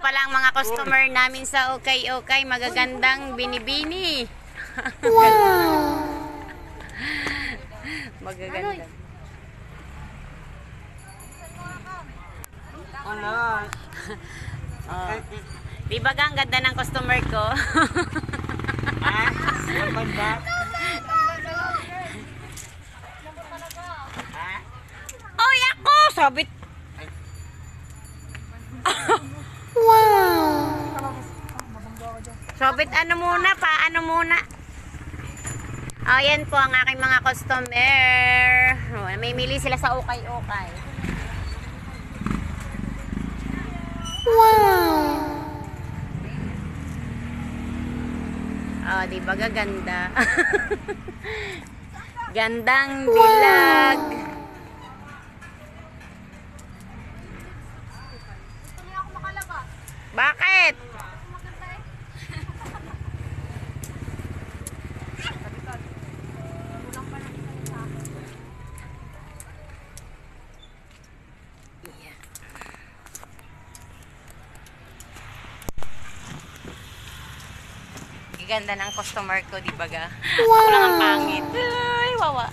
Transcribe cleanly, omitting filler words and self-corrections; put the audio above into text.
pala ang mga customer namin sa Okay. Magagandang binibini. Wow! Magaganda. Oh. Di ba ang ganda ng customer ko? Oy, ako! Sabit. Wow! Sabit ano muna, paano muna? Oh, yan po ang aking mga customer. Oh, may mili sila sa Okay. Wow! Oh, di ba gaganda? Gandang dilag. Bakit? Ganda ng customer ko, di ba ga? Wow! Ako lang ang pangit. Ay, wawa.